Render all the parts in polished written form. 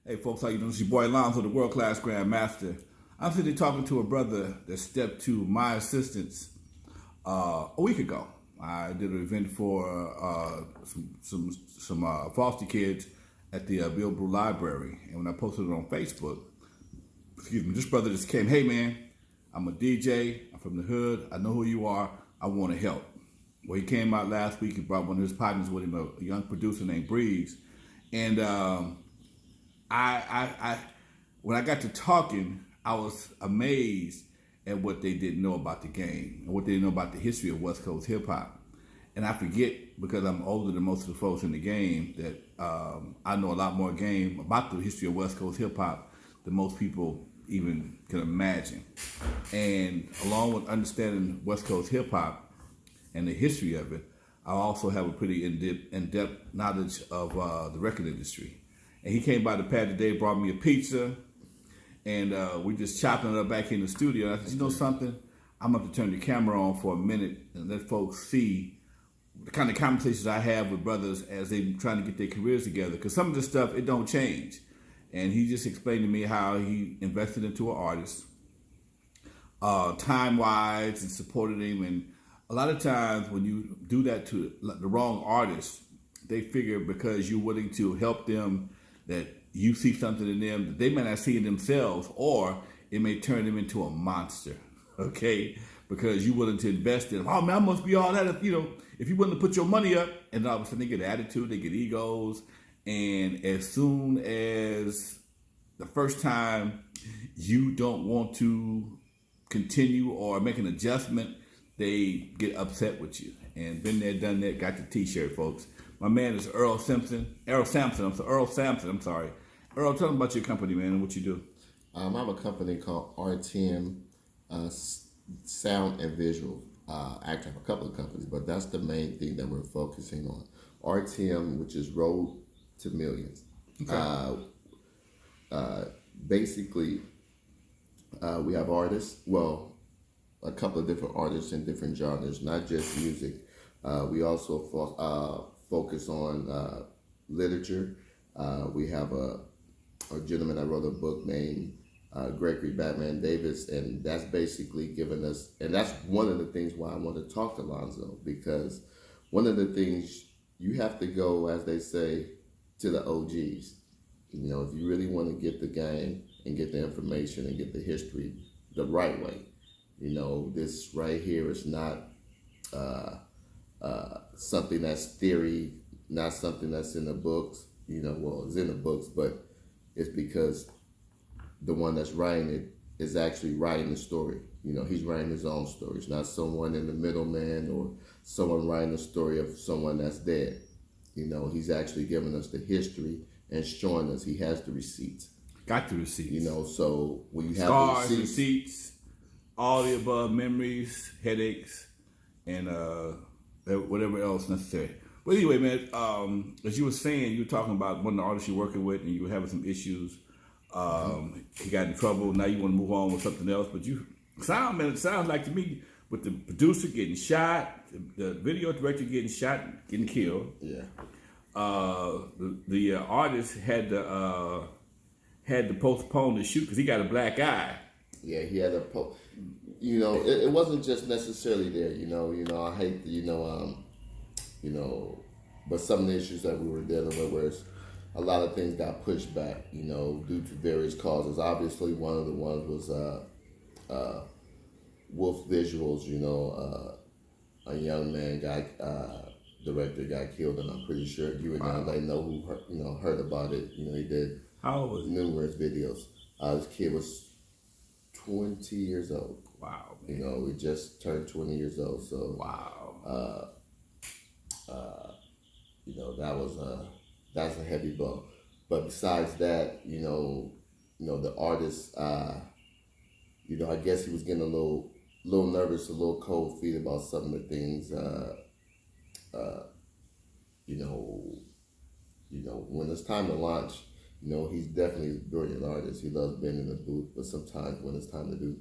Hey folks, how you doing? It's your boy Lonzo, the World Class Grandmaster. I'm sitting here talking to a brother that stepped to my assistance a week ago. I did an event for some foster kids at the Billbrew Library, and when I posted it on Facebook, this brother just came. Hey man, I'm a DJ. I'm from the hood. I know who you are. I want to help. Well, he came out last week. He brought one of his partners with him, a young producer named Breeze, and I when I got to talking, I was amazed at what they didn't know about the game and what they didn't know about the history of West Coast hip hop. And I forget, because I'm older than most of the folks in the game, that I know a lot more game about the history of West Coast hip hop than most people even can imagine. And along with understanding West Coast hip hop and the history of it, I also have a pretty in-depth knowledge of the record industry. And he came by the pad today, brought me a pizza, and we just chopping it up back in the studio. And I said, you know something? I'm going to turn the camera on for a minute and let folks see the kind of conversations I have with brothers as they trying to get their careers together. Because some of this stuff, it don't change. And he just explained to me how he invested into an artist, time-wise, and supported him. And a lot of times when you do that to the wrong artist, they figure because you're willing to help them that you see something in them that they may not see in themselves, or it may turn them into a monster, okay? Because you're willing to invest in them. Oh man, I must be all that. If you're willing to put your money up, and all of a sudden they get attitude, they get egos, and as soon as the first time you don't want to continue or make an adjustment, they get upset with you. And been there, done that, got the t-shirt, folks. My man is Earl Sampson. Earl Sampson, I'm sorry. Earl, tell them about your company, man, and what you do. I have a company called RTM Sound and Visual. Actually, I have a couple of companies, but that's the main thing that we're focusing on. RTM, which is Road to Millions. Okay. Basically, we have artists, well, a couple of different artists in different genres, not just music. We also focus on literature. We have a gentleman that wrote a book named Gregory Batman Davis, and that's basically given us, and that's one of the things why I want to talk to Lonzo, because one of the things you have to go, as they say, to the OGs. You know, if you really want to get the game and get the information and get the history the right way. You know, this right here is not something that's theory, not something that's in the books. You know, well, it's in the books, but it's because the one that's writing it is actually writing the story. You know, he's writing his own story. It's not someone in the middleman or someone writing the story of someone that's dead. You know, he's actually giving us the history and showing us he has the receipts. Got the receipts. You know, so when you have scars, the receipts, all the above, memories, headaches, and whatever else necessary. But anyway, man, as you were saying, you were talking about one of the artists you're working with, and you were having some issues. He got in trouble. Now you want to move on with something else. But it sounds like to me, with the producer getting shot, the video director getting shot, getting killed. Yeah. The artist had to postpone the shoot because he got a black eye. Yeah, he had a you know, it wasn't just necessarily there. You know, I hate but some of the issues that we were dealing with, where a lot of things got pushed back. You know, due to various causes. Obviously, one of the ones was Wolf Visuals. You know, a young man director got killed, and I'm pretty sure you and they know who heard about it. You know, he did numerous videos. This kid was 20 years old. Wow, man. You know, we just turned 20 years old. So wow. You know, that's a heavy blow. But besides that, you know, the artist, you know, I guess he was getting a little nervous, a little cold feet about some of the things. You know, when it's time to launch, you know, he's definitely a brilliant artist. He loves being in the booth, but sometimes when it's time to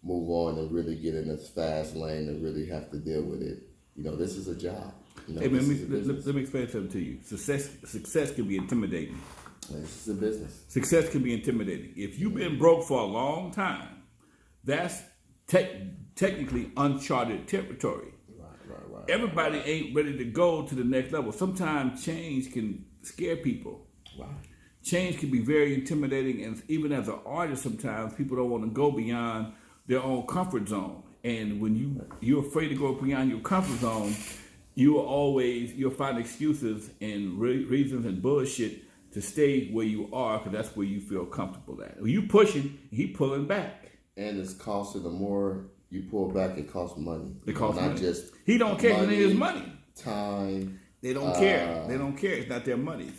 move on and really get in this fast lane and really have to deal with it, you know, this is a job. You know, hey man, let me explain something to you. Success can be intimidating. This is a business. Success can be intimidating. If you've been broke for a long time, that's technically uncharted territory. Right. Everybody ain't ready to go to the next level. Sometimes change can scare people. Right. Change can be very intimidating, and even as an artist, sometimes people don't want to go beyond their own comfort zone. And when you're afraid to go beyond your comfort zone, you'll find excuses and reasons and bullshit to stay where you are, because that's where you feel comfortable at. When you pushing, he pulling back. And it's costing. The more you pull back, it costs money. It costs not money. Just he don't care. money, It is money. Time. They don't care. They don't care. It's not their money.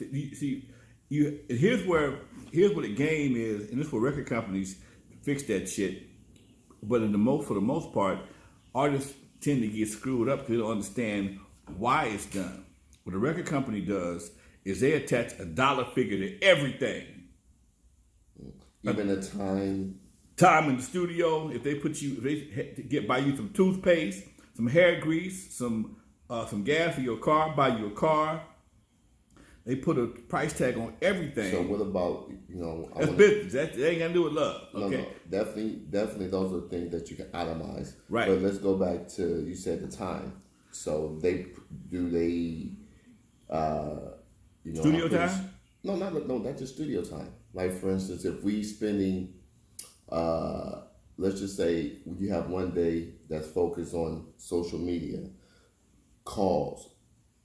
Here's what the game is, and this is where record companies fix that shit. But for the most part, artists tend to get screwed up because they don't understand why it's done. What a record company does is they attach a dollar figure to everything. Even the time. Time in the studio. If they buy you some toothpaste, some hair grease, some gas for your car, buy you a car. They put a price tag on everything. So what about that's business. That ain't got to do with love. Okay. No, definitely. Those are things that you can itemize. Right. But let's go back to, you said the time. So studio time? No, not just studio time. Like, for instance, if we spending, let's just say you have one day that's focused on social media, calls,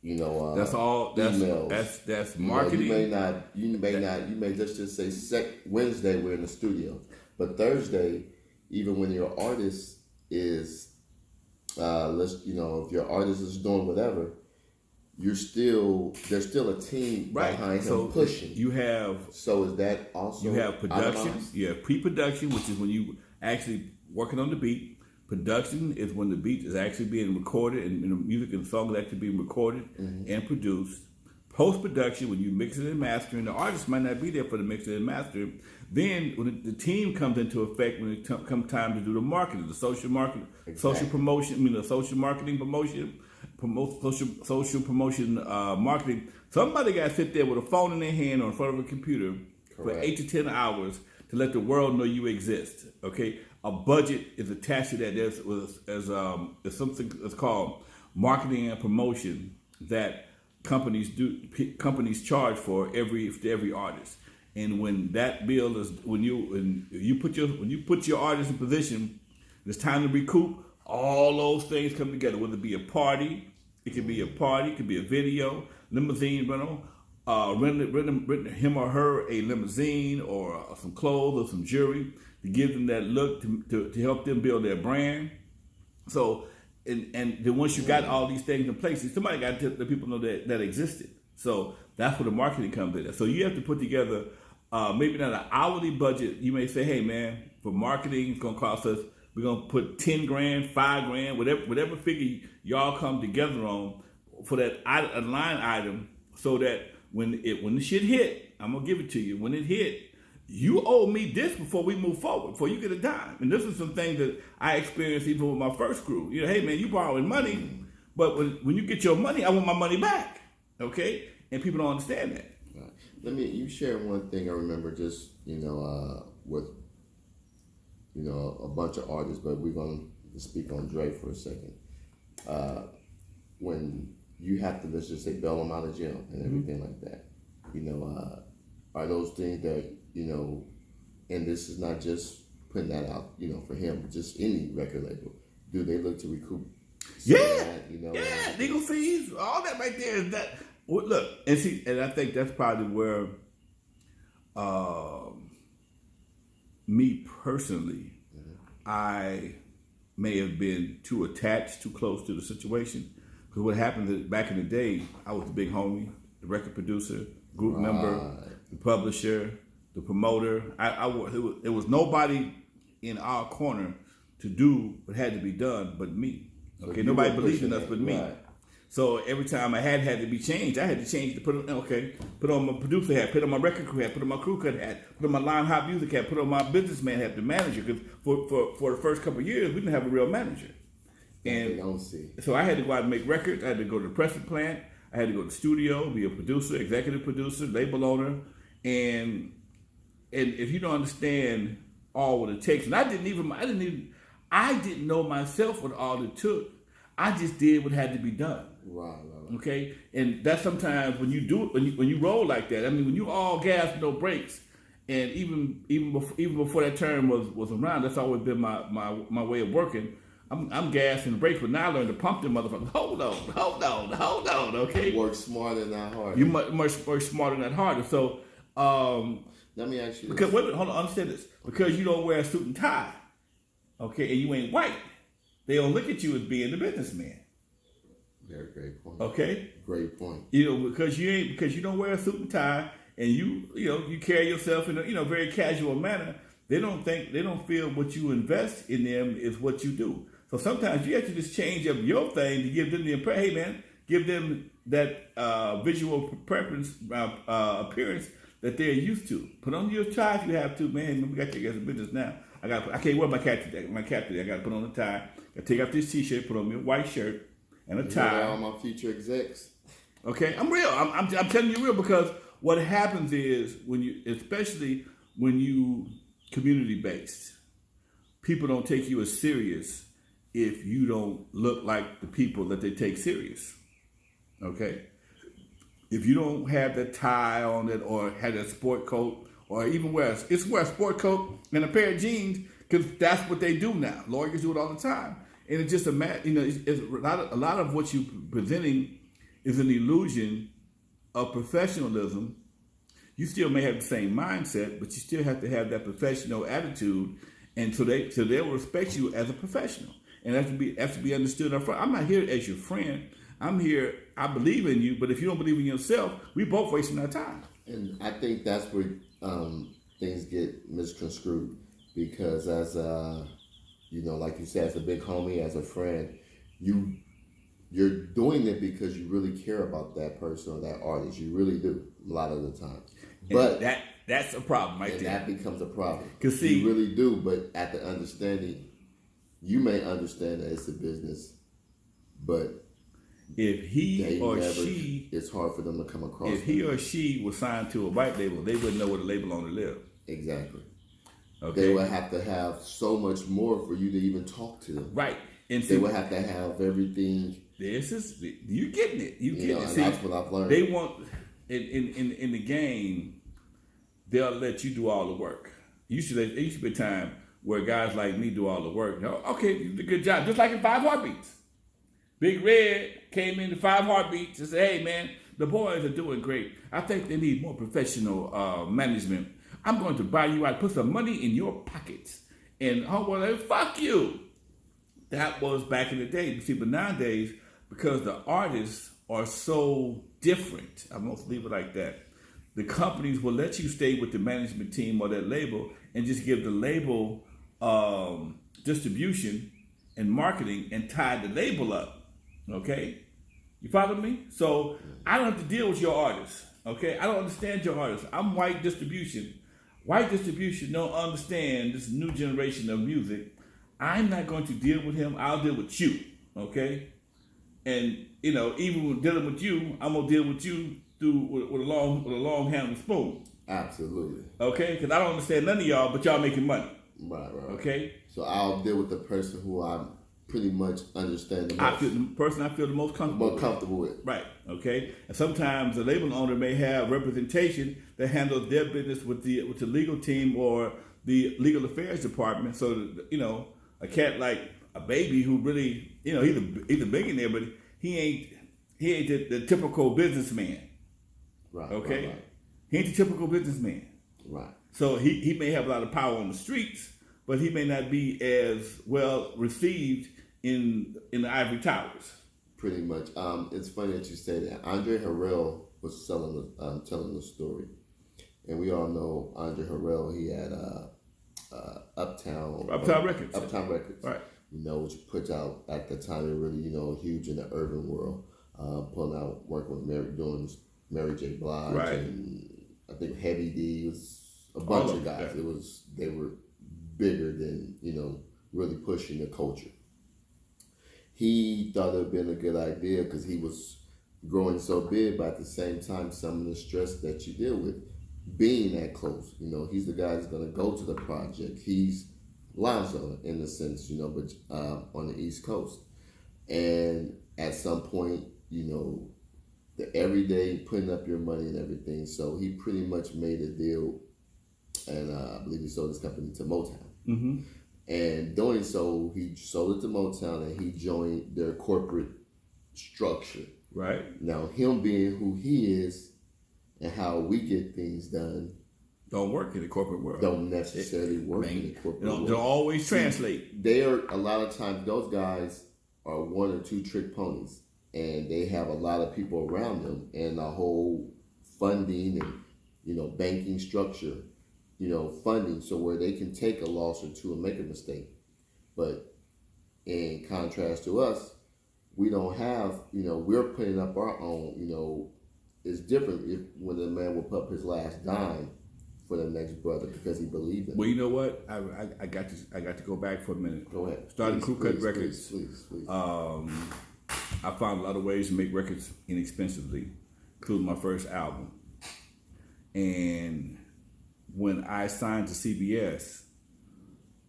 that's all. Emails. That's marketing. You may let's just say Wednesday we're in the studio, but Thursday, even when your artist is, if your artist is doing whatever, there's still a team behind him pushing. So is that also you have production? itemized? You have pre-production, which is when you actually working on the beat. Production is when the beat is actually being recorded and the music and song is actually being recorded and produced. Post-production, when you mix it and mastering, the artist might not be there for the mixing and mastering. Then when the team comes into effect, when it comes time to do the marketing, the social marketing, social promotion, the social marketing promotion, social promotion marketing. Somebody got to sit there with a phone in their hand or in front of a computer for 8 to 10 hours to let the world know you exist. Okay, a budget is attached to that. There's something that's called marketing and promotion that companies charge for every artist. And when that bill is when you put your artist in position, it's time to recoup. All those things come together. Whether it be a party, it could be a video, limousine rental. Rent him or her a limousine or some clothes or some jewelry to give them that look to help them build their brand. So, and then once you got all these things in place, somebody got to let people know that existed. So that's where the marketing comes in. So you have to put together maybe not an hourly budget. You may say, hey man, for marketing, it's gonna cost us. We're gonna put $10,000, $5,000, whatever figure y'all come together on for that a line item, so that when the shit hit, I'm gonna give it to you. When it hit, you owe me this before we move forward, before you get a dime. And this is some things that I experienced even with my first crew. Hey man, you borrowing money, but when you get your money, I want my money back. Okay, and people don't understand that. Right. You share one thing I remember just with a bunch of artists, but we're gonna speak on Dre for a second. When you have to, let's just say, bail them out of jail and everything like that. Are those things that, and this is not just putting that out, for him, but just any record label. Do they look to recoup? Yeah, legal fees, all that right there is that. Look, and I think that's probably where me personally, I may have been too attached, too close to the situation. Because what happened is, back in the day, I was the big homie, the record producer, group member, the publisher, the promoter. It was nobody in our corner to do what had to be done but me. Okay, nobody believed in us but me. Right. So every time I had to be changed, I had to change to put on my producer hat, put on my record crew hat, put on my crew cut hat, put on my line hop music hat, put on my businessman hat, the manager. Because for the first couple of years, we didn't have a real manager. And so I had to go out and make records. I had to go to the pressing plant. I had to go to the studio, be a producer, executive producer, label owner. and if you don't understand all what it takes, and I didn't know myself what all it took. I just did what had to be done. Right. Okay, and that's sometimes when you do it, when you roll like that. I mean, when you all gas no brakes, and even before that term was around, that's always been my way of working. I'm gassing the brakes, but now I learned to pump them motherfuckers. Hold on. Okay, Work smarter, not harder. You much work smarter, not harder. So let me ask you this. because wait a minute, hold on, understand this. Because you don't wear a suit and tie, okay, and you ain't white, they don't look at you as being the businessman. Very great point. Okay, great point. You know, because you don't wear a suit and tie, and you carry yourself in a very casual manner. They don't feel what you invest in them is what you do. So sometimes you have to just change up your thing to give them the impression. Hey man, give them that visual preference appearance that they're used to. Put on your tie if you have to, man. We got to get some business now. I can't wear my cap today. I got to put on a tie. I take off this t-shirt, put on me a white shirt and a tie. All my future execs. Okay, I'm real. I'm telling you real, because what happens is especially when you community based, people don't take you as serious if you don't look like the people that they take serious. Okay, if you don't have that tie on it, or have a sport coat, or even wear a sport coat and a pair of jeans, because that's what they do now. Lawyers do it all the time, and it's just a lot of what you're presenting is an illusion of professionalism. You still may have the same mindset, but you still have to have that professional attitude, and so they'll respect you as a professional, and that has to be understood up front. I'm not here as your friend. I'm here. I believe in you, but if you don't believe in yourself, we both wasting our time. And I think that's where things get misconstrued, because as like you said, as a big homie, as a friend, you're doing it because you really care about that person or that artist. You really do a lot of the time. But that's a problem right there. That becomes a problem. Because you really do, but at the understanding, you may understand that it's a business, but if he or she, it's hard for them to come across. If he or she was signed to a white label, they wouldn't know what a label owner lived. Exactly. Okay. They would have to have so much more for you to even talk to them. Right. And they would have to have everything. You getting it. You getting it. See, that's what I've learned. They want in the game, they'll let you do all the work. There used to be a time where guys like me do all the work. Okay, you did a good job. Just like in 5 Heartbeats. Big Red came into 5 Heartbeats and said, hey man, the boys are doing great. I think they need more professional management. I'm going to buy you out, put some money in your pockets. And fuck you. That was back in the day. You see, but nowadays, because the artists are so different, I'm going to leave it like that, the companies will let you stay with the management team or that label and just give the label distribution and marketing and tie the label up. Okay? You follow me? So I don't have to deal with your artists. Okay? I don't understand your artists. I'm white distribution. White distribution don't understand this new generation of music. I'm not going to deal with him. I'll deal with you. Okay? And, even when dealing with you, I'm going to deal with you with a long handled spoon. Absolutely. Okay? Because I don't understand none of y'all, but y'all making money. Right. Okay? So I'll deal with the person who I pretty much understand the most. The person I feel the most comfortable with. Right. Okay? And sometimes the label owner may have representation that handles their business with the legal team or the legal affairs department. So that, a cat like a baby who really, he's a billionaire, but he ain't the typical businessman. Right. Okay? Right. He ain't the typical businessman. Right. So he may have a lot of power on the streets, but he may not be as well received in the ivory towers. Pretty much. It's funny that you say that. Andre Harrell was telling the story, and we all know Andre Harrell. He had Uptown Records. Uptown Records. Right. Which puts out at the time it really huge in the urban world. Pulling out working with Mary J. Blige, right. And I think Heavy D was a bunch of guys. That. They were bigger than really pushing the culture. He thought it would have been a good idea because he was growing so big, but at the same time, some of the stress that you deal with being that close. You know, he's the guy that's going to go to the project. He's Lonzo in a sense, you know, but on the East Coast. And at some point, you know, the everyday putting up your money and everything. So he pretty much made a deal, and I believe he sold his company to Motown. Mm-hmm. And doing so, he sold it to Motown, and he joined their corporate structure. Right. Now, him being who he is and how we get things done Don't work in the corporate world. don't necessarily work in the corporate world. Don't always translate. They are, a lot of times, those guys are one or two trick ponies, and they have a lot of people around them, and the whole funding and, you know, banking structure, you know, funding, so where they can take a loss or two and make a mistake. But in contrast to us, we don't have, you know, we're putting up our own, you know, it's different if when the man will put up his last dime for the next brother because he believed in it. Well, you know what? I got to go back for a minute. Go ahead. Starting Crew Cut Records. Please. I found a lot of ways to make records inexpensively, including my first album. And when I signed to CBS,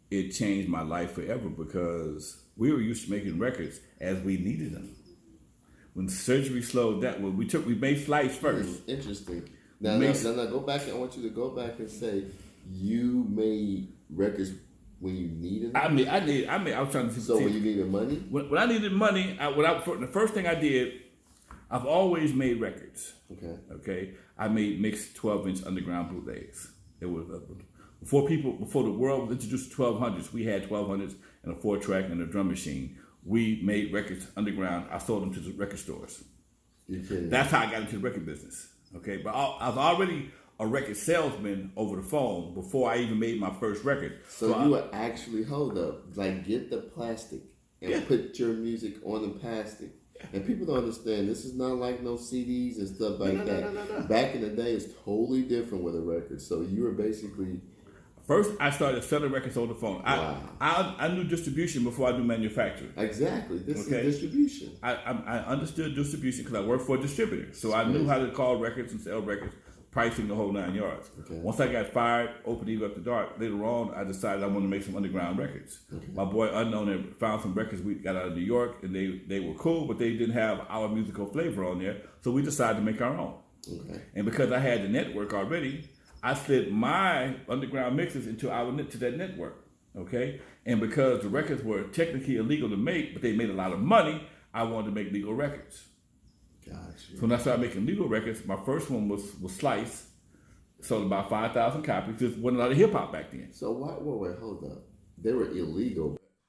it changed my life forever because we were used to making records as we needed them. When surgery slowed down, we made flights first. Interesting. Now, go back. I want you to go back and say you made records when you needed them. I was trying to. So when you needed money. When I needed money, the first thing I did, I've always made records. Okay. I made mixed 12-inch underground bootlegs. It was before the world was introduced to 1200s. We had 1200s and a 4-track and a drum machine. We made records underground. I sold them to the record stores. That's how I got into the record business. Okay, but I was already a record salesman over the phone before I even made my first record. So you would actually hold up, like get the plastic and put your music on the plastic. And people don't understand, this is not like no CDs and stuff like that. No. Back in the day, it's totally different with a record. So you were basically... First, I started selling records on the phone. Wow. I knew distribution before I knew manufacturing. Exactly. This is distribution. I understood distribution because I worked for a distributor. So I knew how to call records and sell records, pricing the whole 9 yards. Okay. Once I got fired, opened Eve Up the Dark, later on, I decided I wanted to make some underground records. Okay. My boy Unknown had found some records we got out of New York, and they were cool, but they didn't have our musical flavor on there. So we decided to make our own. Okay. And because I had the network already, I slid my underground mixes to that network, okay? And because the records were technically illegal to make, but they made a lot of money, I wanted to make legal records. Gotcha. So when I started making legal records, my first one was Slice, sold about 5,000 copies. There wasn't a lot of hip hop back then. So wait, hold up. They were illegal.